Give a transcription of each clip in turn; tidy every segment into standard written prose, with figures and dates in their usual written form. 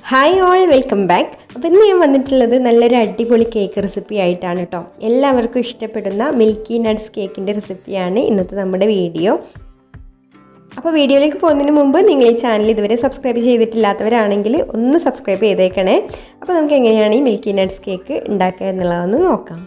Hi all welcome back. അപ്പോൾ ഇന്ന് ഞാൻ വന്നിട്ടുള്ളത് നല്ലൊരു അടിപൊളി കേക്ക് റെസിപ്പി ആയിട്ടാണ് കേട്ടോ. എല്ലാവർക്കും ഇഷ്ടപ്പെടുന്ന മിൽക്കി നട്ട്സ് കേക്കിൻ്റെ റെസിപ്പിയാണ് ഇന്നത്തെ നമ്മുടെ വീഡിയോ. അപ്പോൾ വീഡിയോയിലേക്ക് പോകുന്നതിന് മുമ്പ് നിങ്ങൾ ഈ ചാനൽ ഇതുവരെ സബ്സ്ക്രൈബ് ചെയ്തിട്ടില്ലാത്തവരാണെങ്കിൽ ഒന്ന് സബ്സ്ക്രൈബ് ചെയ്തേക്കണേ. അപ്പോൾ നമുക്ക് എങ്ങനെയാണ് ഈ മിൽക്കി നട്ട്സ് കേക്ക് ഉണ്ടാക്കുക എന്നുള്ളതൊന്ന് നോക്കാം.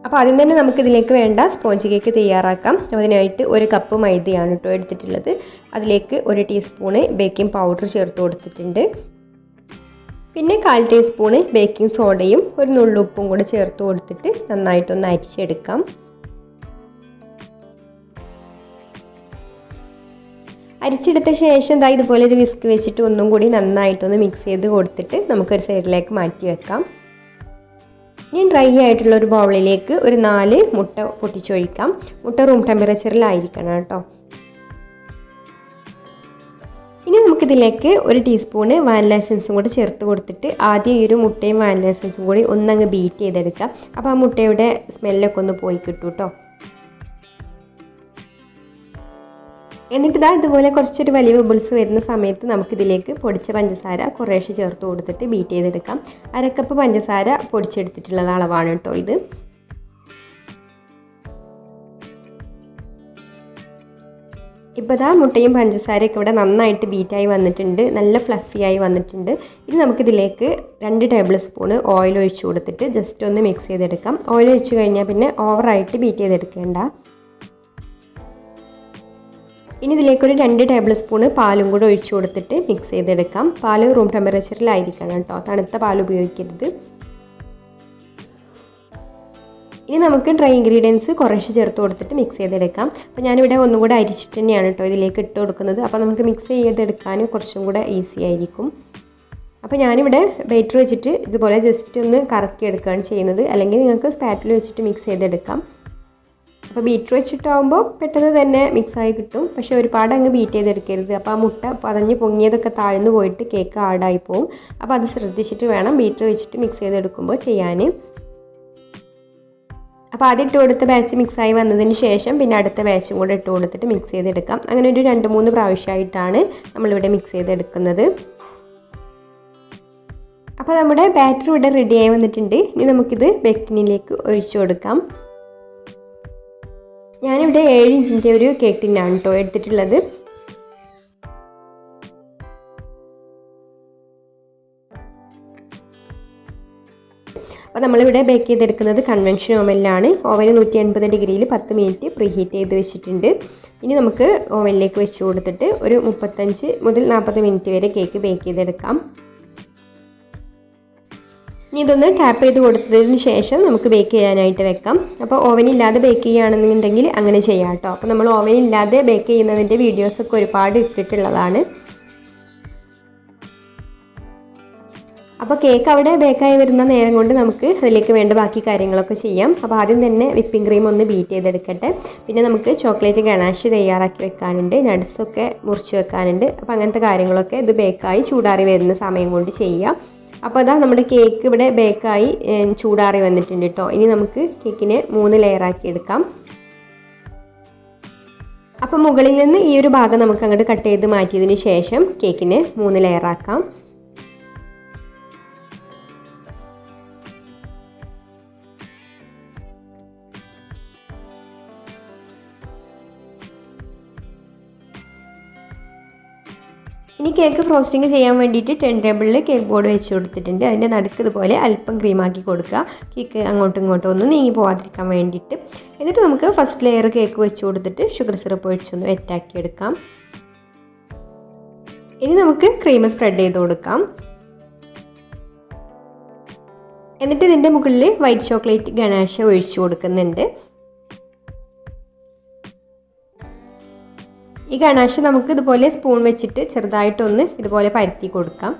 അപ്പോൾ ആദ്യം തന്നെ നമുക്കിതിലേക്ക് വേണ്ട സ്പോഞ്ച് കേക്ക് തയ്യാറാക്കാം. അതിനായിട്ട് ഒരു കപ്പ് മൈദയാണ് കേട്ടോ എടുത്തിട്ടുള്ളത്. അതിലേക്ക് 1 ടീസ്പൂണ് ബേക്കിംഗ് പൗഡർ ചേർത്ത് കൊടുത്തിട്ടുണ്ട്. പിന്നെ 1/4 ടീസ്പൂണ് ബേക്കിംഗ് സോഡയും ഒരു നുള്ളുപ്പും കൂടെ ചേർത്ത് കൊടുത്തിട്ട് നന്നായിട്ടൊന്ന് അരിച്ചെടുക്കാം. അരിച്ചെടുത്ത ശേഷം ഇതുപോലെ ഒരു വിസ്ക് വെച്ചിട്ട് ഒന്നും കൂടി നന്നായിട്ടൊന്ന് മിക്സ് ചെയ്ത് കൊടുത്തിട്ട് നമുക്കൊരു സൈഡിലേക്ക് മാറ്റി വെക്കാം. ഇനി ഡ്രൈ ആയിട്ടുള്ള ഒരു ബൗളിലേക്ക് ഒരു 4 മുട്ട പൊട്ടിച്ചൊഴിക്കാം. മുട്ട റൂം ടെമ്പറേച്ചറിലായിരിക്കണം കേട്ടോ. ഇനി നമുക്കിതിലേക്ക് 1 ടീസ്പൂണ് വാനില എസൻസും കൂടി ചേർത്ത് കൊടുത്തിട്ട് ആദ്യം ഈ ഒരു മുട്ടയും വാനില എസൻസും കൂടി ഒന്നങ്ങ് ബീറ്റ് ചെയ്തെടുക്കാം. അപ്പോൾ ആ മുട്ടയുടെ സ്മെല്ലൊക്കെ ഒന്ന് പോയി കിട്ടും കേട്ടോ. എന്നിട്ട് ഇതുപോലെ കുറച്ചൊരു വലിയ ബബിൾസ് വരുന്ന സമയത്ത് നമുക്കിതിലേക്ക് പൊടിച്ച പഞ്ചസാര കുറേശ്ശെ ചേർത്ത് കൊടുത്തിട്ട് ബീറ്റ് ചെയ്തെടുക്കാം. 1/2 കപ്പ് പഞ്ചസാര പൊടിച്ചെടുത്തിട്ടുള്ള അളവാണ് കേട്ടോ ഇത്. ഇപ്പോൾ മുട്ടയും പഞ്ചസാരയൊക്കെ ഇവിടെ നന്നായിട്ട് ബീറ്റായി വന്നിട്ടുണ്ട്, നല്ല ഫ്ലഫി ആയി വന്നിട്ടുണ്ട്. ഇനി നമുക്കിതിലേക്ക് 2 ടേബിൾ സ്പൂണ് ഓയിൽ ഒഴിച്ച് കൊടുത്തിട്ട് ജസ്റ്റ് ഒന്ന് മിക്സ് ചെയ്തെടുക്കാം. ഓയിൽ ഒഴിച്ച് കഴിഞ്ഞാൽ പിന്നെ ഓവറായിട്ട് ബീറ്റ് ചെയ്തെടുക്കേണ്ട. ഇനി ഇതിലേക്കൊരു 2 ടേബിൾ സ്പൂണ് പാലും കൂടെ ഒഴിച്ച് കൊടുത്തിട്ട് മിക്സ് ചെയ്തെടുക്കാം. പാല് റൂം ടെമ്പറേച്ചറിലായിരിക്കണം കേട്ടോ, തണുത്ത പാൽ ഉപയോഗിക്കരുത്. ഇനി നമുക്ക് ഡ്രൈ ഇൻഗ്രീഡിയൻസ് കുറേശ്ശെ ചേർത്ത് കൊടുത്തിട്ട് മിക്സ് ചെയ്തെടുക്കാം. അപ്പോൾ ഞാനിവിടെ ഒന്നും കൂടെ അരിച്ചിട്ട് തന്നെയാണ് കേട്ടോ ഇതിലേക്ക് ഇട്ട് കൊടുക്കുന്നത്. അപ്പോൾ നമുക്ക് മിക്സ് ചെയ്തെടുക്കാനും കുറച്ചും കൂടെ ഈസി ആയിരിക്കും. അപ്പോൾ ഞാനിവിടെ ബേറ്റർ വെച്ചിട്ട് ഇതുപോലെ ജസ്റ്റ് ഒന്ന് കറക്കിയെടുക്കുകയാണ് ചെയ്യുന്നത്. അല്ലെങ്കിൽ നിങ്ങൾക്ക് സ്പാറ്റിൽ വെച്ചിട്ട് മിക്സ് ചെയ്തെടുക്കാം. അപ്പോൾ ബീറ്റർ വെച്ചിട്ടാകുമ്പോൾ പെട്ടെന്ന് തന്നെ മിക്സായി കിട്ടും. പക്ഷേ ഒരുപാട് അങ്ങ് ബീറ്റ് ചെയ്തെടുക്കരുത്. അപ്പോൾ ആ മുട്ട പതഞ്ഞ് പൊങ്ങിയതൊക്കെ താഴ്ന്നു പോയിട്ട് കേക്ക് ഹാർഡായി പോവും. അപ്പോൾ അത് ശ്രദ്ധിച്ചിട്ട് വേണം ബീറ്റർ വെച്ചിട്ട് മിക്സ് ചെയ്തെടുക്കുമ്പോൾ ചെയ്യാൻ. അപ്പോൾ ആദ്യം ഇട്ട് കൊടുത്ത ബാച്ച് മിക്സായി വന്നതിന് ശേഷം പിന്നെ അടുത്ത ബാച്ചും കൂടെ ഇട്ട് കൊടുത്തിട്ട് മിക്സ് ചെയ്തെടുക്കാം. അങ്ങനെ ഒരു 2-3 പ്രാവശ്യമായിട്ടാണ് നമ്മളിവിടെ മിക്സ് ചെയ്തെടുക്കുന്നത്. അപ്പോൾ നമ്മുടെ ബാറ്റർ ഇവിടെ റെഡിയായി വന്നിട്ടുണ്ട്. ഇനി നമുക്കിത് ബേക്കിനിലേക്ക് ഒഴിച്ചു കൊടുക്കാം. ഞാനിവിടെ 7 ഇഞ്ചിൻ്റെ ഒരു കേക്ക് ടിന്നാണ് കേട്ടോ എടുത്തിട്ടുള്ളത്. അപ്പോൾ നമ്മളിവിടെ ബേക്ക് ചെയ്തെടുക്കുന്നത് കൺവെൻഷൻ ഓവനിലാണ്. ഓവന് 180 ഡിഗ്രിയിൽ 10 മിനിറ്റ് പ്രീ ഹീറ്റ് ചെയ്ത് വെച്ചിട്ടുണ്ട്. ഇനി നമുക്ക് ഓവനിലേക്ക് വെച്ച് കൊടുത്തിട്ട് ഒരു 35 മുതൽ 40 മിനിറ്റ് വരെ കേക്ക് ബേക്ക് ചെയ്തെടുക്കാം. ഇനി ഇതൊന്ന് ടാപ്പ് ചെയ്ത് കൊടുത്തതിന് ശേഷം നമുക്ക് ബേക്ക് ചെയ്യാനായിട്ട് വെക്കാം. അപ്പോൾ ഓവനില്ലാതെ ബേക്ക് ചെയ്യുകയാണെന്നുണ്ടെങ്കിൽ അങ്ങനെ ചെയ്യാം കേട്ടോ. അപ്പോൾ നമ്മൾ ഓവനില്ലാതെ ബേക്ക് ചെയ്യുന്നതിൻ്റെ വീഡിയോസൊക്കെ ഒരുപാട് ഇട്ടിട്ടുള്ളതാണ്. അപ്പോൾ കേക്ക് അവിടെ ബേക്കായി വരുന്ന നേരം കൊണ്ട് നമുക്ക് അതിലേക്ക് വേണ്ട ബാക്കി കാര്യങ്ങളൊക്കെ ചെയ്യാം. അപ്പോൾ ആദ്യം തന്നെ വിപ്പിംഗ് ക്രീം ഒന്ന് ബീറ്റ് ചെയ്തെടുക്കട്ടെ. പിന്നെ നമുക്ക് ചോക്ലേറ്റ് ഗനാഷ് തയ്യാറാക്കി വെക്കാനുണ്ട്, നട്ട്സൊക്കെ മുറിച്ച് വെക്കാനുണ്ട്. അപ്പോൾ അങ്ങനത്തെ കാര്യങ്ങളൊക്കെ ഇത് ബേക്കായി ചൂടാറി വരുന്ന സമയം കൊണ്ട് ചെയ്യാം. അപ്പോൾ നമ്മുടെ കേക്ക് ഇവിടെ ബേക്കായി ചൂടാറി വന്നിട്ടുണ്ട് കേട്ടോ. ഇനി നമുക്ക് കേക്കിനെ 3 ലെയറാക്കി എടുക്കാം. അപ്പോൾ മുകളിൽ നിന്ന് ഈ ഒരു ഭാഗം നമുക്ക് അങ്ങോട്ട് കട്ട് ചെയ്ത് മാറ്റിയതിന് ശേഷം കേക്കിനെ 3 ലെയറാക്കാം. ഇനി കേക്ക് ഫ്രോസ്റ്റിംഗ് ചെയ്യാൻ വേണ്ടിയിട്ട് 10 ടേബിളിൽ കേക്ക് ബോർഡ് വെച്ച് കൊടുത്തിട്ടുണ്ട്. അതിൻ്റെ നടുക്ക് ഇതുപോലെ അല്പം ക്രീമാക്കി കൊടുക്കുക, കേക്ക് അങ്ങോട്ടും ഇങ്ങോട്ടും ഒന്നും നീങ്ങി പോകാതിരിക്കാൻ വേണ്ടിയിട്ട്. എന്നിട്ട് നമുക്ക് ഫസ്റ്റ് ലെയർ കേക്ക് വെച്ച് കൊടുത്തിട്ട് ഷുഗർ സിറപ്പ് ഒഴിച്ചൊന്ന് വെറ്റാക്കി എടുക്കാം. ഇനി നമുക്ക് ക്രീം സ്പ്രെഡ് ചെയ്ത് കൊടുക്കാം. എന്നിട്ട് ഇതിൻ്റെ മുകളിൽ വൈറ്റ് ചോക്ലേറ്റ് ഗനാഷ ഒഴിച്ചു കൊടുക്കുന്നുണ്ട്. ഈ ഗനാഷ് നമുക്ക് ഇതുപോലെ സ്പൂൺ വെച്ചിട്ട് ചെറുതായിട്ടൊന്ന് ഇതുപോലെ പരത്തി കൊടുക്കാം.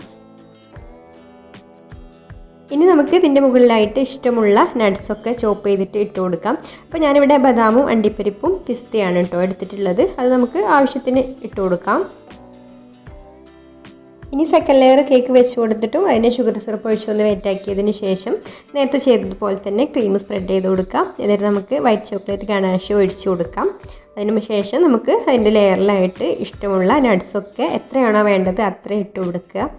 ഇനി നമുക്ക് ഇതിൻ്റെ മുകളിലായിട്ട് ഇഷ്ടമുള്ള നട്ട്സൊക്കെ ചോപ്പ് ചെയ്തിട്ട് ഇട്ട് കൊടുക്കാം. അപ്പോൾ ഞാനിവിടെ ബദാമും അണ്ടിപ്പരിപ്പും പിസ്തയാണ് കേട്ടോ എടുത്തിട്ടുള്ളത്. അത് നമുക്ക് ആവശ്യത്തിന് ഇട്ട് കൊടുക്കാം. ഇനി സെക്കൻഡ് ലെയർ കേക്ക് വെച്ച് കൊടുത്തിട്ടും അതിനെ ഷുഗർ സിറപ്പ് ഒഴിച്ചൊന്ന് വെറ്റാക്കിയതിന് ശേഷം നേരത്തെ ചെയ്തതുപോലെ തന്നെ ക്രീം സ്പ്രെഡ് ചെയ്ത് കൊടുക്കാം. എന്നിട്ട് നമുക്ക് വൈറ്റ് ചോക്ലേറ്റ് ഗനാഷ് ഒഴിച്ച് കൊടുക്കാം. അതിന് ശേഷം നമുക്ക് അതിൻ്റെ ലെയറിലായിട്ട് ഇഷ്ടമുള്ള നട്ട്സൊക്കെ എത്രയാണോ വേണ്ടത് അത്രയും ഇട്ട് കൊടുക്കുക.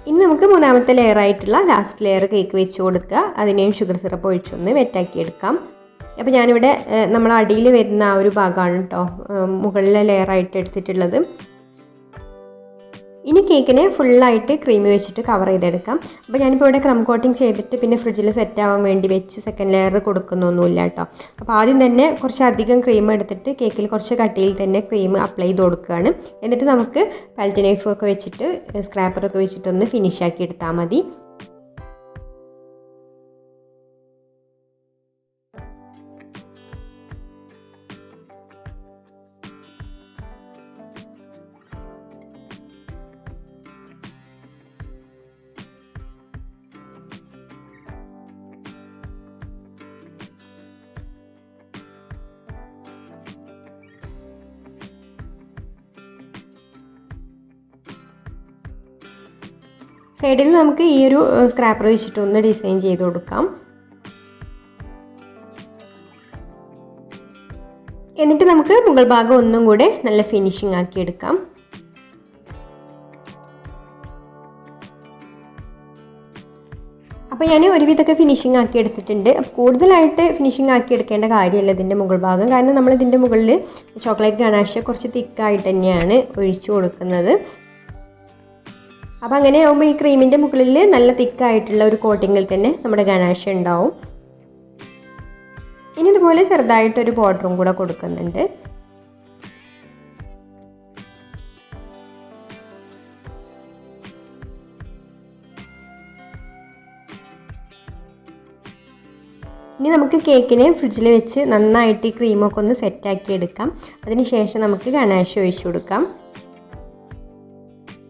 ഇനി നമുക്ക് മൂന്നാമത്തെ ലെയറായിട്ടുള്ള ലാസ്റ്റ് ലെയർ കേക്ക് വെച്ച് കൊടുക്കുക. അതിനെയും ഷുഗർ സിറപ്പ് ഒഴിച്ചൊന്ന് വെറ്റാക്കിയെടുക്കാം. അപ്പോൾ ഞാനിവിടെ നമ്മൾ അടിയിൽ വരുന്ന ആ ഒരു ഭാഗമാണ് കേട്ടോ മുകളിലെ ലെയറായിട്ട് എടുത്തിട്ടുള്ളത്. ഇനി കേക്കിനെ ഫുള്ളായിട്ട് ക്രീം വെച്ചിട്ട് കവർ ചെയ്തെടുക്കാം. അപ്പോൾ ഞാനിപ്പോൾ ഇവിടെ ക്രം കോട്ടിങ് ചെയ്തിട്ട് പിന്നെ ഫ്രിഡ്ജിൽ സെറ്റ് ആവാൻ വേണ്ടി വെച്ച് സെക്കൻഡ് ലെയർ കൊടുക്കുന്നൊന്നുമില്ല കേട്ടോ. അപ്പോൾ ആദ്യം തന്നെ കുറച്ചധികം ക്രീം എടുത്തിട്ട് കേക്കിൽ കുറച്ച് കട്ടിയിൽ തന്നെ ക്രീം അപ്ലൈ ചെയ്ത് കൊടുക്കുകയാണ്. എന്നിട്ട് നമുക്ക് പാലറ്റ് നൈഫൊക്കെ വെച്ചിട്ട് സ്ക്രാപ്പറൊക്കെ വെച്ചിട്ടൊന്ന് ഫിനിഷ് ആക്കി എടുത്താൽ മതി. സൈഡിൽ നമുക്ക് ഈ ഒരു സ്ക്രാപ്പർ വെച്ചിട്ടൊന്ന് ഡിസൈൻ ചെയ്ത് കൊടുക്കാം. എന്നിട്ട് നമുക്ക് മുകൾ ഭാഗം ഒന്നും കൂടെ നല്ല ഫിനിഷിംഗ് ആക്കി എടുക്കാം. അപ്പോൾ ഞാൻ ഒരുവിധമൊക്കെ ഫിനിഷിംഗ് ആക്കി എടുത്തിട്ടുണ്ട്. കൂടുതലായിട്ട് ഫിനിഷിംഗ് ആക്കി എടുക്കേണ്ട കാര്യമല്ല ഇതിൻ്റെ മുകൾ ഭാഗം. കാരണം നമ്മൾ ഇതിൻ്റെ മുകളിൽ ചോക്ലേറ്റ് ഗനാഷ് കുറച്ച് തിക്കായിട്ട് തന്നെയാണ് ഒഴിച്ചു കൊടുക്കുന്നത്. അപ്പോൾ അങ്ങനെ ആകുമ്പോൾ ഈ ക്രീമിൻ്റെ മുകളിൽ നല്ല തിക്കായിട്ടുള്ള ഒരു കോട്ടിങ്ങിൽ തന്നെ നമ്മുടെ ഗനാഷ് ഉണ്ടാവും. ഇനി ഇതുപോലെ ചെറുതായിട്ടൊരു ബോർഡറും കൂടെ കൊടുക്കുന്നുണ്ട്. ഇനി നമുക്ക് കേക്കിനെ ഫ്രിഡ്ജിൽ വെച്ച് നന്നായിട്ട് ഈ ക്രീമൊക്കെ ഒന്ന് സെറ്റാക്കി എടുക്കാം. അതിന് ശേഷം നമുക്ക് ഗനാഷ് ഒഴിച്ചു കൊടുക്കാം.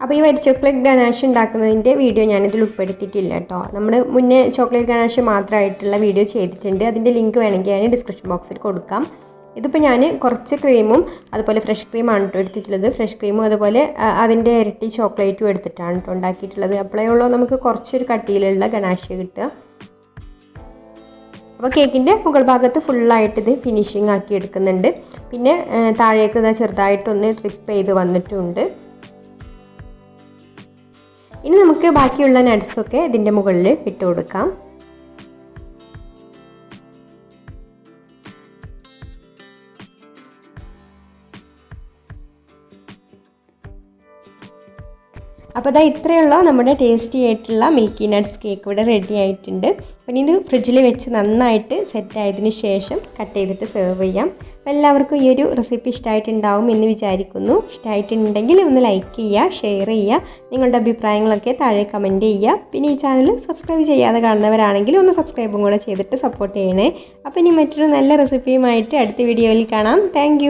അപ്പോൾ ഈ വൈറ്റ് ചോക്ലേറ്റ് ഗനാഷ് ഉണ്ടാക്കുന്നതിൻ്റെ വീഡിയോ ഞാനിതിൽ ഉൾപ്പെടുത്തിയിട്ടില്ല കേട്ടോ. നമ്മൾ മുന്നേ ചോക്ലേറ്റ് ഗനാഷ് മാത്രമായിട്ടുള്ള വീഡിയോ ചെയ്തിട്ടുണ്ട്. അതിൻ്റെ ലിങ്ക് വേണമെങ്കിൽ ഞാൻ ഡിസ്ക്രിപ്ഷൻ ബോക്സിൽ കൊടുക്കാം. ഇതിപ്പോൾ ഞാൻ കുറച്ച് ക്രീമും അതുപോലെ ഫ്രഷ് ക്രീമാണ് കേട്ടോ എടുത്തിട്ടുള്ളത്. ഫ്രഷ് ക്രീമും അതുപോലെ അതിൻ്റെ ഇരട്ടി ചോക്ലേറ്റും എടുത്തിട്ടാണ് കേട്ടോ ഉണ്ടാക്കിയിട്ടുള്ളത്. അപ്പോഴേ ഉള്ളൂ നമുക്ക് കുറച്ചൊരു കട്ടിയിലുള്ള ഗനാഷ് കിട്ടുക. അപ്പോൾ കേക്കിൻ്റെ മുകൾ ഭാഗത്ത് ഫുള്ളായിട്ട് ഇത് ഫിനിഷിംഗ് ആക്കി എടുക്കുന്നുണ്ട്. പിന്നെ താഴേക്ക് ഇതാ ചെറുതായിട്ടൊന്ന് ട്രിപ്പ് ചെയ്ത് വന്നിട്ടുണ്ട്. ഇനി നമുക്ക് ബാക്കിയുള്ള നട്ട്സൊക്കെ ഇതിൻ്റെ മുകളിൽ ഇട്ട് കൊടുക്കാം. അപ്പോൾ അതാ ഇത്രയുള്ള നമ്മുടെ ടേസ്റ്റി ആയിട്ടുള്ള മിൽക്കി നട്ട്സ് കേക്ക് ഇവിടെ റെഡി ആയിട്ടുണ്ട്. പിന്നെ ഇത് ഫ്രിഡ്ജിൽ വെച്ച് നന്നായിട്ട് സെറ്റ് ആയതിനു ശേഷം കട്ട് ചെയ്തിട്ട് സെർവ് ചെയ്യാം. അപ്പോൾ എല്ലാവർക്കും ഈ ഒരു റെസിപ്പി ഇഷ്ടമായിട്ടുണ്ടാവും എന്ന് വിചാരിക്കുന്നു. ഇഷ്ടമായിട്ടുണ്ടെങ്കിൽ ഒന്ന് ലൈക്ക് ചെയ്യുക, ഷെയർ ചെയ്യുക, നിങ്ങളുടെ അഭിപ്രായങ്ങളൊക്കെ താഴെ കമൻറ്റ് ചെയ്യുക. പിന്നെ ഈ ചാനൽ സബ്സ്ക്രൈബ് ചെയ്യാതെ കാണുന്നവരാണെങ്കിൽ ഒന്ന് സബ്സ്ക്രൈബും കൂടെ ചെയ്തിട്ട് സപ്പോർട്ട് ചെയ്യണേ. അപ്പോൾ ഇനി മറ്റൊരു നല്ല റെസിപ്പിയുമായിട്ട് അടുത്ത വീഡിയോയിൽ കാണാം. താങ്ക്